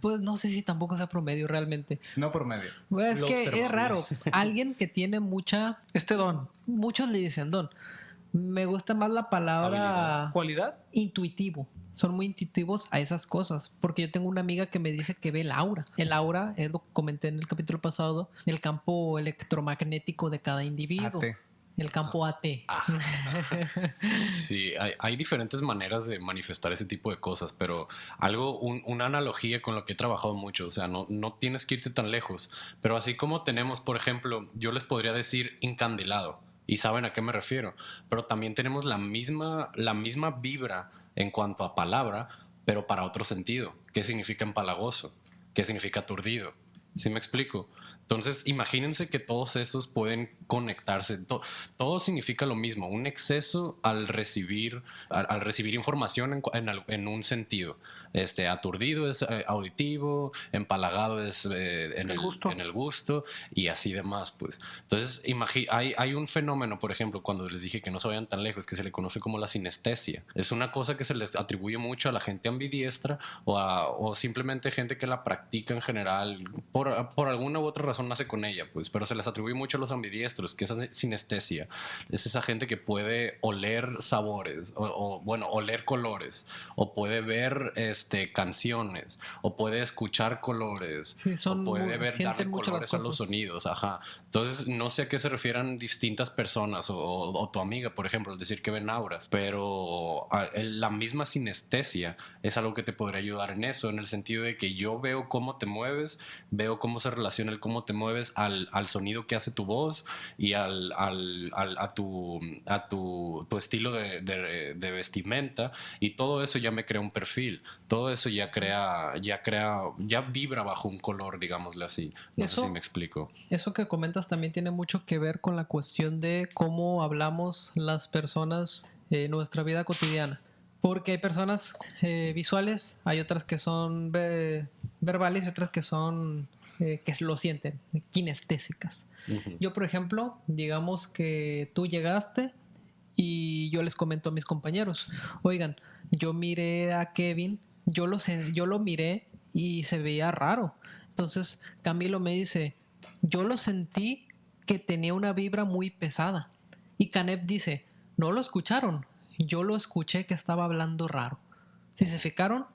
Pues no sé si tampoco sea promedio realmente. No promedio. Pues es que es raro. Alguien que tiene don. Muchos le dicen don. Me gusta más la palabra... ¿Cualidad? Intuitivo. Son muy intuitivos a esas cosas, porque yo tengo una amiga que me dice que ve el aura. El aura, es lo que comenté en el capítulo pasado, el campo electromagnético de cada individuo. AT. El campo AT. Sí, hay diferentes maneras de manifestar ese tipo de cosas, pero una analogía con lo que he trabajado mucho, o sea, no tienes que irte tan lejos, pero así como tenemos, por ejemplo, yo les podría decir encandelado, y saben a qué me refiero, pero también tenemos la misma vibra en cuanto a palabra, pero para otro sentido. ¿Qué significa empalagoso? ¿Qué significa aturdido? ¿Sí me explico? Entonces, imagínense que todos esos pueden conectarse. Todo significa lo mismo. Un exceso al recibir información en un sentido. Aturdido es auditivo, empalagado es en el gusto y así demás, pues. Entonces, hay un fenómeno, por ejemplo, cuando les dije que no se vayan tan lejos, que se le conoce como la sinestesia. Es una cosa que se les atribuye mucho a la gente ambidiestra o simplemente gente que la practica en general. Por alguna u otra razón nace con ella, pues, pero se les atribuye mucho a los ambidiestros, que esa sinestesia es esa gente que puede oler sabores o oler colores, o puede ver canciones, o puede escuchar colores, Sí, o puede darle colores a los cosas. sonidos. Ajá. Entonces, no sé a qué se refieran distintas personas o tu amiga, por ejemplo, al decir que ven auras, pero la misma sinestesia es algo que te podría ayudar en eso, en el sentido de que yo veo cómo te mueves, veo cómo se relaciona el cómo te mueves al sonido que hace tu voz y a tu estilo de vestimenta, y todo eso ya me crea un perfil, todo eso ya vibra bajo un color, digámosle así. No sé si me explico. Eso que comentas también tiene mucho que ver con la cuestión de cómo hablamos las personas en nuestra vida cotidiana. Porque hay personas visuales, hay otras que son verbales y otras que son que lo sienten, kinestésicas. Uh-huh. Yo, por ejemplo, digamos que tú llegaste y yo les comento a mis compañeros, oigan, yo miré a Kevin, yo lo miré y se veía raro. Entonces Camilo me dice, yo lo sentí que tenía una vibra muy pesada. Y Canep dice, no lo escucharon, yo lo escuché que estaba hablando raro. Si se fijaron,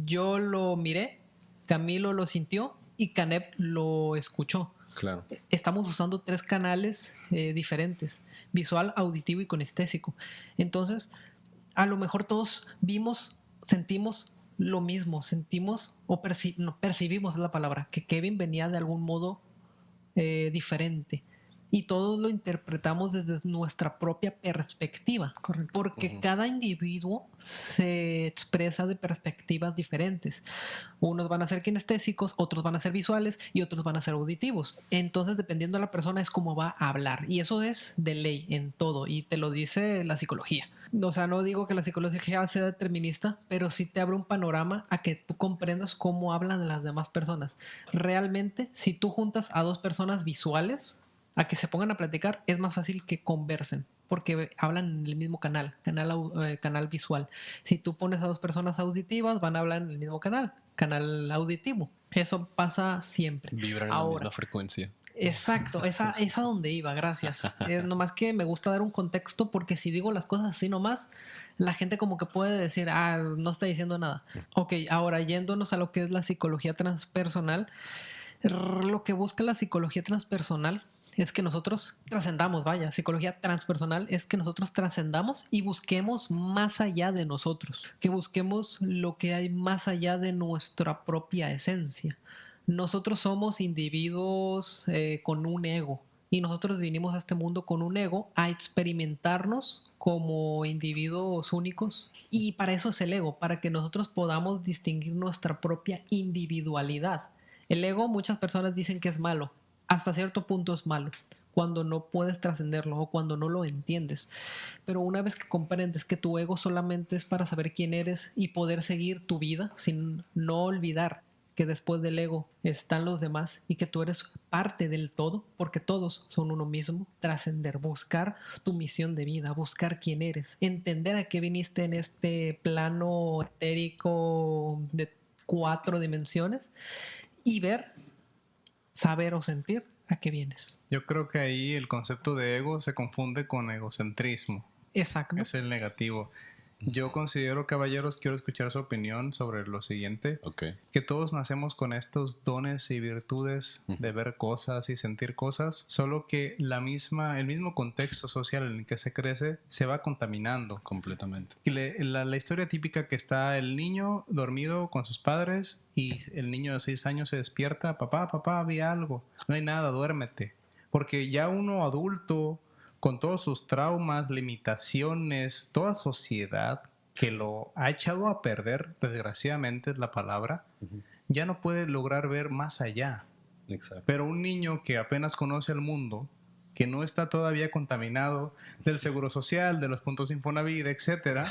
yo lo miré, Camilo lo sintió y Canep lo escuchó. Claro. Estamos usando 3 canales diferentes: visual, auditivo y kinestésico. Entonces, a lo mejor todos vimos, sentimos lo mismo, sentimos o no, percibimos es la palabra, que Kevin venía de algún modo diferente. Y todos lo interpretamos desde nuestra propia perspectiva. Correcto. Porque cada individuo se expresa de perspectivas diferentes. Unos van a ser kinestésicos, otros van a ser visuales y otros van a ser auditivos. Entonces, dependiendo de la persona, es cómo va a hablar. Y eso es de ley en todo. Y te lo dice la psicología. O sea, no digo que la psicología sea determinista, pero sí te abre un panorama a que tú comprendas cómo hablan las demás personas. Realmente, si tú juntas a dos personas visuales a que se pongan a platicar, es más fácil que conversen, porque hablan en el mismo canal visual. Si tú pones a dos personas auditivas, van a hablar en el mismo canal auditivo. Eso pasa siempre. Vibran en la misma frecuencia. Exacto, esa donde iba, gracias. Nomás que me gusta dar un contexto, porque si digo las cosas así nomás, la gente como que puede decir, no está diciendo nada. Ok, ahora yéndonos a lo que es la psicología transpersonal, lo que busca la psicología transpersonal es que nosotros trascendamos, psicología transpersonal es que nosotros trascendamos y busquemos más allá de nosotros, que busquemos lo que hay más allá de nuestra propia esencia. Nosotros somos individuos con un ego, y nosotros vinimos a este mundo con un ego a experimentarnos como individuos únicos, y para eso es el ego, para que nosotros podamos distinguir nuestra propia individualidad. El ego, muchas personas dicen que es malo. Hasta cierto punto es malo, cuando no puedes trascenderlo o cuando no lo entiendes. Pero una vez que comprendes que tu ego solamente es para saber quién eres y poder seguir tu vida, sin no olvidar que después del ego están los demás y que tú eres parte del todo, porque todos son uno mismo, trascender, buscar tu misión de vida, buscar quién eres, entender a qué viniste en este plano etérico de 4 dimensiones y ver, saber o sentir a qué vienes. Yo creo que ahí el concepto de ego se confunde con egocentrismo. Exacto. Es el negativo. Yo considero, caballeros, quiero escuchar su opinión sobre lo siguiente. Okay. Que todos nacemos con estos dones y virtudes de ver cosas y sentir cosas, solo que el mismo contexto social en el que se crece se va contaminando. Completamente. La historia típica que está el niño dormido con sus padres y el niño de 6 años se despierta, papá, vi algo. No hay nada, duérmete. Porque ya uno adulto, con todos sus traumas, limitaciones, toda sociedad que lo ha echado a perder, desgraciadamente es la palabra, ya no puede lograr ver más allá. Exacto. Pero un niño que apenas conoce el mundo, que no está todavía contaminado del seguro social, de los puntos Infonavit, etcétera,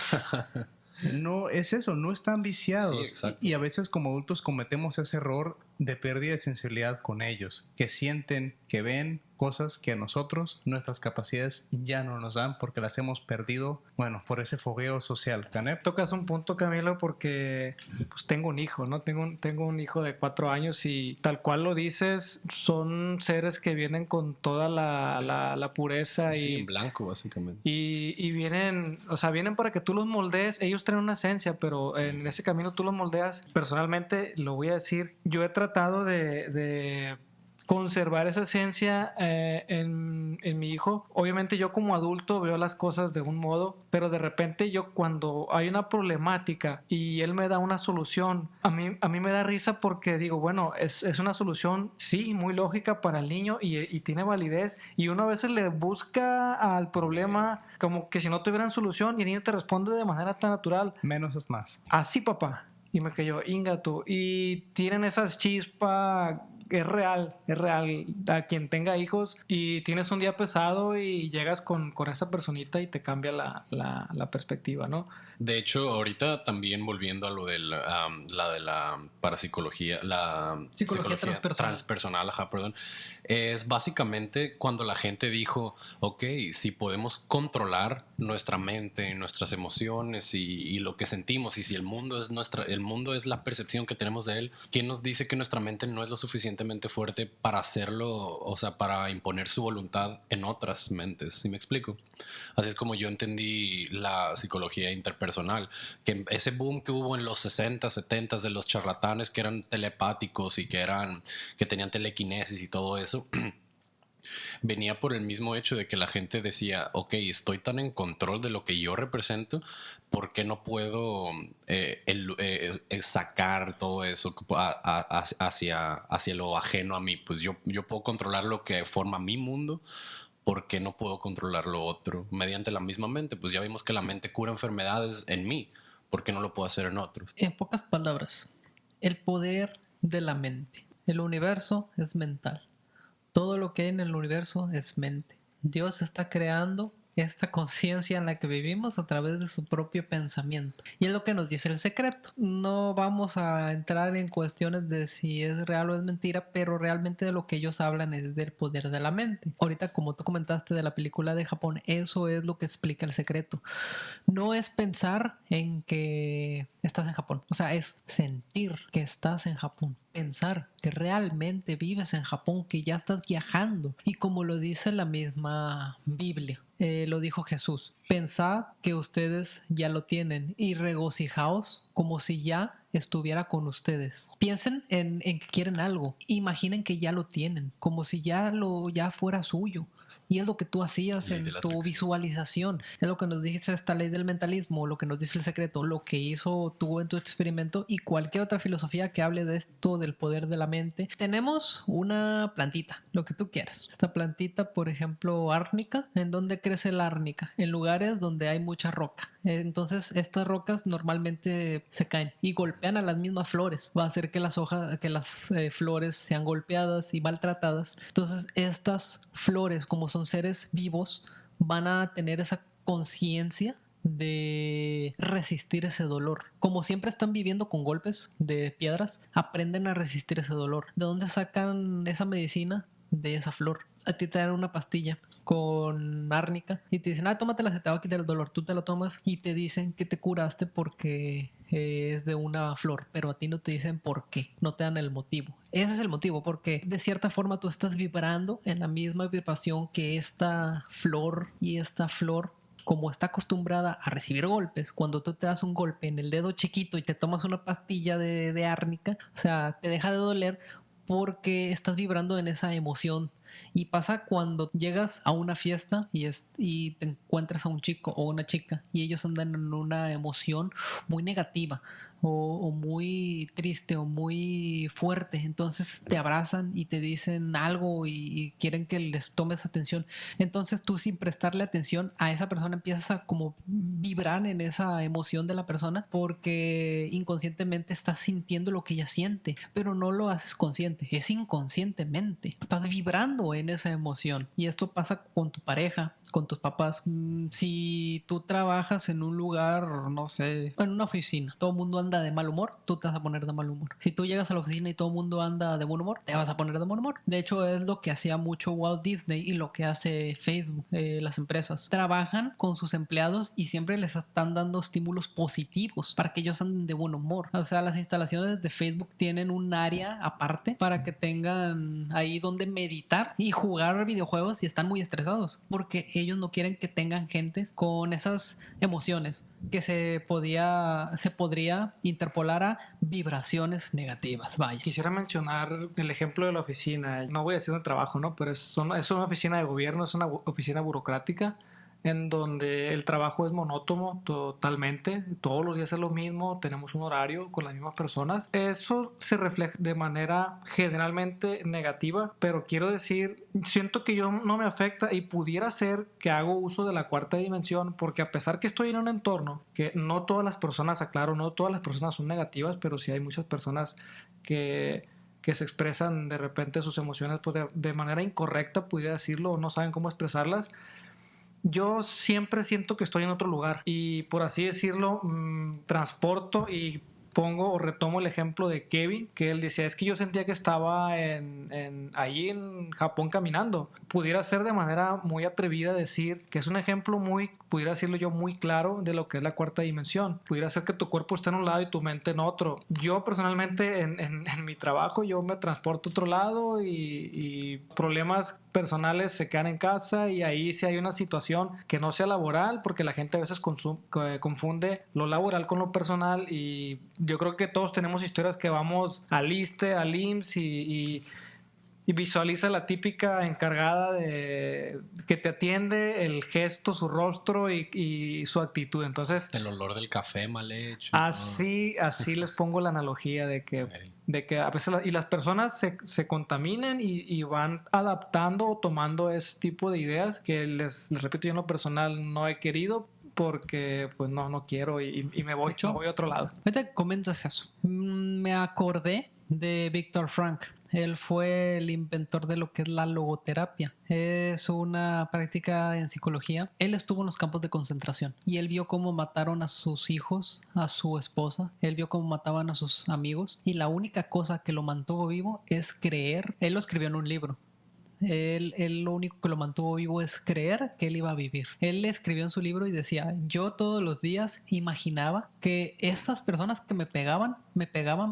no es eso, no están viciados. Sí, y a veces como adultos cometemos ese error de pérdida de sensibilidad con ellos, que sienten, que ven cosas que a nosotros, nuestras capacidades ya no nos dan porque las hemos perdido, bueno, por ese fogueo social. ¿Canep? Tocas un punto, Camilo, porque pues tengo un hijo, ¿no? Tengo un hijo de 4 años y tal cual lo dices, son seres que vienen con toda la pureza sí, y en blanco, básicamente. Y vienen, o sea, vienen para que tú los moldees. Ellos tienen una esencia, pero en ese camino tú los moldeas. Personalmente, lo voy a decir, yo he tratado de conservar esa esencia en mi hijo. Obviamente yo como adulto veo las cosas de un modo, pero de repente yo cuando hay una problemática y él me da una solución, a mí me da risa porque digo, bueno, es una solución, sí, muy lógica para el niño y tiene validez, y uno a veces le busca al problema como que si no tuvieran solución y el niño te responde de manera tan natural. Menos es más. Así, papá. Y me cayó, inga tú. Y tienen esas chispas. Es real. A quien tenga hijos y tienes un día pesado y llegas con esa personita y te cambia la perspectiva, ¿no? De hecho, ahorita también volviendo a lo de la de la parapsicología, la psicología transpersonal, perdón, es básicamente cuando la gente dijo, ok, si podemos controlar nuestra mente, nuestras emociones y lo que sentimos, y si el mundo es la percepción que tenemos de él, ¿quién nos dice que nuestra mente no es lo suficientemente fuerte para hacerlo, o sea, para imponer su voluntad en otras mentes? ¿Sí me explico? Así es como yo entendí la psicología interpersonal, que ese boom que hubo en los 60, 70 de los charlatanes que eran telepáticos y que tenían telequinesis y todo eso, Venía por el mismo hecho de que la gente decía, ok, estoy tan en control de lo que yo represento, ¿por qué no puedo sacar todo eso hacia lo ajeno a mí? Pues yo puedo controlar lo que forma mi mundo, ¿por qué no puedo controlar lo otro? Mediante la misma mente, pues ya vimos que la mente cura enfermedades en mí, ¿por qué no lo puedo hacer en otros? En pocas palabras, el poder de la mente. El universo es mental. Todo lo que hay en el universo es mente. Dios está creando esta conciencia en la que vivimos a través de su propio pensamiento. Y es lo que nos dice el secreto. No vamos a entrar en cuestiones de si es real o es mentira, pero realmente de lo que ellos hablan es del poder de la mente. Ahorita, como tú comentaste de la película de Japón, eso es lo que explica el secreto. No es pensar en que estás en Japón, o sea, es sentir que estás en Japón, pensar que realmente vives en Japón, que ya estás viajando. Y como lo dice la misma Biblia, lo dijo Jesús, pensad que ustedes ya lo tienen y regocijaos como si ya estuviera con ustedes. Piensen en que quieren algo, imaginen que ya lo tienen, como si ya fuera suyo. Y es lo que tú hacías en tu visualización. Es lo que nos dice esta ley del mentalismo, lo que nos dice el secreto, lo que hizo tú en tu experimento y cualquier otra filosofía que hable de esto, del poder de la mente. Tenemos una plantita, lo que tú quieras. Esta plantita, por ejemplo, árnica. ¿En dónde crece la árnica? En lugares donde hay mucha roca. Entonces estas rocas normalmente se caen y golpean a las mismas flores. Va a hacer que las flores sean golpeadas y maltratadas. Entonces estas flores, como son seres vivos, van a tener esa conciencia de resistir ese dolor. Como siempre están viviendo con golpes de piedras, aprenden a resistir ese dolor. ¿De dónde sacan esa medicina? De esa flor. A ti te dan una pastilla con árnica y te dicen, tómatela, se te va a quitar el dolor. Tú te la tomas y te dicen que te curaste porque es de una flor, pero a ti no te dicen por qué, no te dan el motivo. Ese es el motivo, porque de cierta forma tú estás vibrando en la misma vibración que esta flor, y esta flor, como está acostumbrada a recibir golpes, cuando tú te das un golpe en el dedo chiquito y te tomas una pastilla de árnica, o sea, te deja de doler porque estás vibrando en esa emoción. Y pasa cuando llegas a una fiesta y te encuentras a un chico o una chica y ellos andan en una emoción muy negativa o muy triste o muy fuerte. Entonces te abrazan y te dicen algo y quieren que les tomes atención. Entonces tú, sin prestarle atención a esa persona, empiezas a como vibrar en esa emoción de la persona porque inconscientemente estás sintiendo lo que ella siente, pero no lo haces consciente, es inconscientemente. Estás vibrando en esa emoción. Y esto pasa con tu pareja, con tus papás. Si tú trabajas en un lugar, no sé, en una oficina, todo el mundo anda de mal humor, tú te vas a poner de mal humor. Si tú llegas a la oficina y todo el mundo anda de buen humor, te vas a poner de buen humor. De hecho, es lo que hacía mucho Walt Disney y lo que hace Facebook. Las empresas trabajan con sus empleados y siempre les están dando estímulos positivos para que ellos anden de buen humor. O sea, las instalaciones de Facebook tienen un área aparte para que tengan ahí donde meditar y jugar videojuegos si están muy estresados, porque ellos no quieren que tengan gente con esas emociones que se podría interpolar a vibraciones negativas. Vaya. Quisiera mencionar el ejemplo de la oficina. No voy a decir un trabajo, ¿no? Pero es una oficina de gobierno, es una oficina burocrática en donde el trabajo es monótono totalmente, todos los días es lo mismo, tenemos un horario con las mismas personas. Eso se refleja de manera generalmente negativa, pero quiero decir, siento que yo no me afecta y pudiera ser que hago uso de la cuarta dimensión, porque a pesar que estoy en un entorno que no todas las personas, aclaro, no todas las personas son negativas, pero sí hay muchas personas que se expresan de repente sus emociones pues de manera incorrecta, pudiera decirlo, o no saben cómo expresarlas. Yo siempre siento que estoy en otro lugar y, por así decirlo, transporto y pongo o retomo el ejemplo de Kevin, que él decía, es que yo sentía que estaba ahí en Japón caminando. Pudiera ser de manera muy atrevida decir que es un ejemplo pudiera decirlo yo, muy claro de lo que es la cuarta dimensión. Pudiera ser que tu cuerpo esté en un lado y tu mente en otro. Yo personalmente en mi trabajo yo me transporto a otro lado y problemas personales se quedan en casa, y ahí si hay una situación que no sea laboral, porque la gente a veces confunde lo laboral con lo personal, y yo creo que todos tenemos historias que vamos al ISSSTE, al IMSS y Y visualiza la típica encargada de que te atiende, el gesto, su rostro y su actitud. Entonces, El olor del café mal hecho. así les pongo la analogía de que, Ok. de que a veces y las personas se contaminan y van adaptando o tomando ese tipo de ideas que les repito, yo en lo personal no he querido porque pues no quiero y me voy a otro lado. Ahorita que comentas eso, me acordé de Viktor Frankl. Él fue el inventor de lo que es la logoterapia. Es una práctica en psicología. Él estuvo en los campos de concentración y él vio cómo mataron a sus hijos, a su esposa. Él vio cómo mataban a sus amigos y la única cosa que lo mantuvo vivo es creer. Él lo escribió en un libro. Él lo único que lo mantuvo vivo es creer que él iba a vivir. Él escribió en su libro y decía, yo todos los días imaginaba que estas personas que me pegaban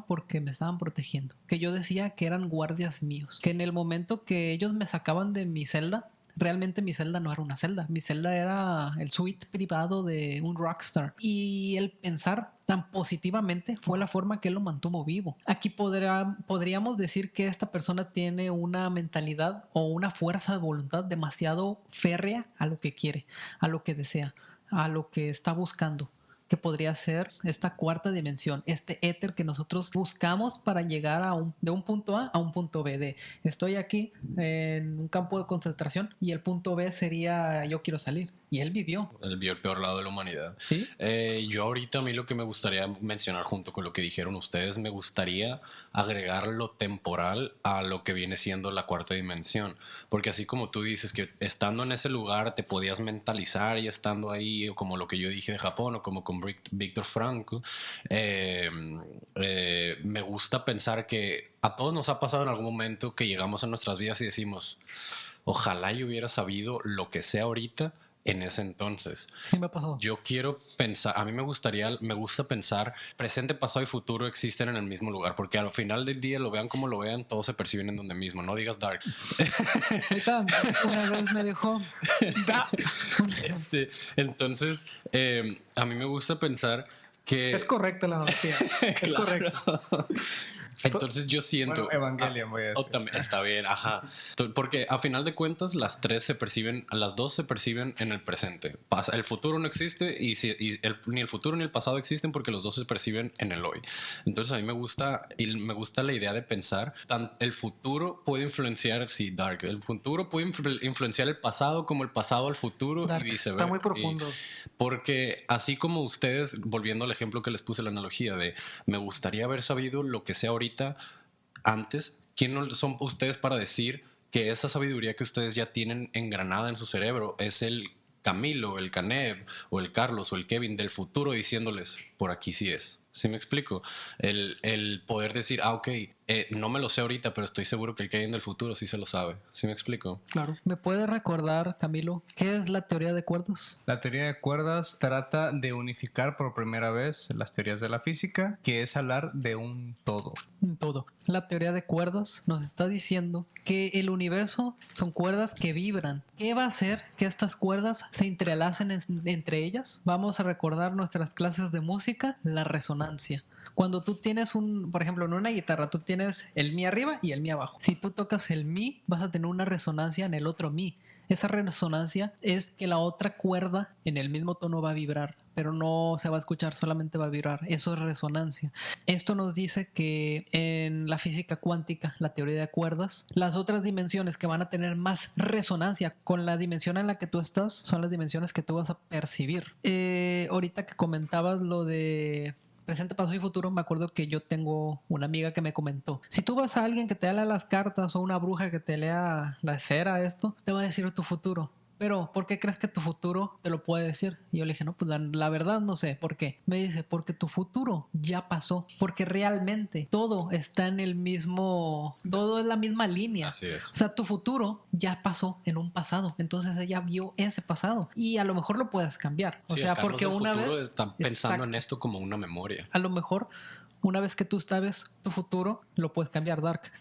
porque me estaban protegiendo. Que yo decía que eran guardias míos. Que en el momento que ellos me sacaban de mi celda, realmente mi celda no era una celda. Mi celda era el suite privado de un rockstar. Y el pensar tan positivamente fue la forma que él lo mantuvo vivo. Aquí podríamos decir que esta persona tiene una mentalidad o una fuerza de voluntad demasiado férrea a lo que quiere, a lo que desea, a lo que está buscando, que podría ser esta cuarta dimensión, este éter que nosotros buscamos para llegar de un punto A a un punto B. De estoy aquí en un campo de concentración y el punto B sería yo quiero salir. Y él vivió. Él vio el peor lado de la humanidad. ¿Sí? Yo ahorita a mí lo que me gustaría mencionar junto con lo que dijeron ustedes, me gustaría agregar lo temporal a lo que viene siendo la cuarta dimensión. Porque así como tú dices que estando en ese lugar te podías mentalizar y estando ahí, como lo que yo dije de Japón o como con Viktor Frankl, me gusta pensar que a todos nos ha pasado en algún momento que llegamos a nuestras vidas y decimos, ojalá yo hubiera sabido lo que sé ahorita en ese entonces. Sí, me ha pasado. Yo quiero pensar, a mí me gusta pensar, presente, pasado y futuro existen en el mismo lugar, porque al final del día, lo vean como lo vean, todos se perciben en donde mismo. No digas Dark. Ahorita una vez me dijo, Entonces, a mí me gusta pensar que... Es correcta la analogía. Es correcto. Entonces yo siento... Bueno, Evangelion voy a decir. Está bien, ajá. Porque a final de cuentas las dos se perciben en el presente. El futuro no existe ni el futuro ni el pasado existen porque los dos se perciben en el hoy. Entonces a mí me gusta la idea de pensar, el futuro puede influenciar, Dark. El futuro puede influenciar el pasado como el pasado al futuro Dark. Y viceversa. Está muy profundo. Porque así como ustedes, volviendo al ejemplo que les puse, la analogía de me gustaría haber sabido lo que sé ahorita antes, ¿quién no son ustedes para decir que esa sabiduría que ustedes ya tienen engranada en su cerebro es el Camilo, el Caleb o el Carlos o el Kevin del futuro diciéndoles por aquí sí es? ¿Sí me explico? El poder decir, ok, no me lo sé ahorita, pero estoy seguro que el Kevin del futuro sí se lo sabe. ¿Sí me explico? Claro. ¿me puedes recordar, Camilo, qué es la teoría de cuerdas? La teoría de cuerdas trata de unificar por primera vez las teorías de la física, que es hablar de un todo. Todo. La teoría de cuerdas nos está diciendo que el universo son cuerdas que vibran. ¿Qué va a hacer que estas cuerdas se entrelacen entre ellas? Vamos a recordar nuestras clases de música, la resonancia. Cuando tú tienes por ejemplo, en una guitarra, tú tienes el mi arriba y el mi abajo. Si tú tocas el mi, vas a tener una resonancia en el otro mi. Esa resonancia es que la otra cuerda en el mismo tono va a vibrar, pero no se va a escuchar, solamente va a vibrar. Eso es resonancia. Esto nos dice que en la física cuántica, la teoría de cuerdas, las otras dimensiones que van a tener más resonancia con la dimensión en la que tú estás son las dimensiones que tú vas a percibir. Ahorita que comentabas lo de presente, pasado y futuro, me acuerdo que yo tengo una amiga que me comentó, si tú vas a alguien que te lea las cartas o una bruja que te lea la esfera, esto te va a decir tu futuro. Pero, ¿por qué crees que tu futuro te lo puede decir? Y yo le dije, no, pues la verdad no sé. ¿Por qué? Me dice, porque tu futuro ya pasó. Porque realmente todo está en el mismo... Todo es la misma línea. Así es. O sea, tu futuro ya pasó en un pasado. Entonces ella vio ese pasado. Y a lo mejor lo puedes cambiar. O Sí, sea, el Carlos porque del una futuro vez... están pensando Exacto. en esto como una memoria. A lo mejor una vez que tú sabes tu futuro, lo puedes cambiar, Dark.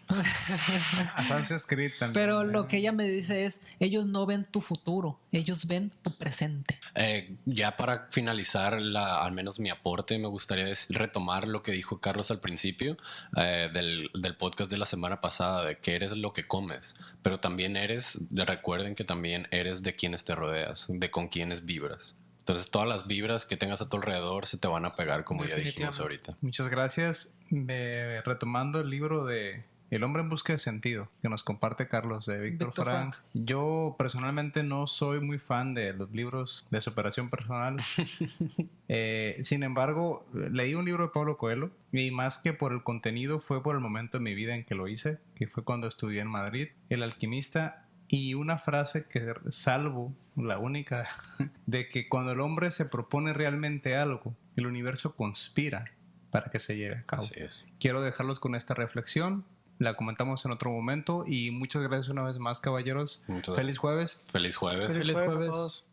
Assassin's Creed también. Pero lo que ella me dice es, ellos no ven tu futuro, ellos ven tu presente. Ya para finalizar, al menos mi aporte, me gustaría retomar lo que dijo Carlos al principio del podcast de la semana pasada, de que eres lo que comes, pero también recuerden que también eres de quienes te rodeas, de con quienes vibras. Entonces todas las vibras que tengas a tu alrededor se te van a pegar, como ya dijimos ahorita. Muchas gracias. Retomando el libro de El hombre en busca de sentido, que nos comparte Carlos, de Víctor Frank. Yo personalmente no soy muy fan de los libros de superación personal. Sin embargo, leí un libro de Pablo Coelho, y más que por el contenido fue por el momento en mi vida en que lo hice, que fue cuando estudié en Madrid, El alquimista. Y una frase que salvo, la única, de que cuando el hombre se propone realmente algo, el universo conspira para que se lleve a cabo. Así es. Quiero dejarlos con esta reflexión. La comentamos en otro momento. Y muchas gracias una vez más, caballeros. Feliz jueves. Feliz jueves. Feliz jueves a todos.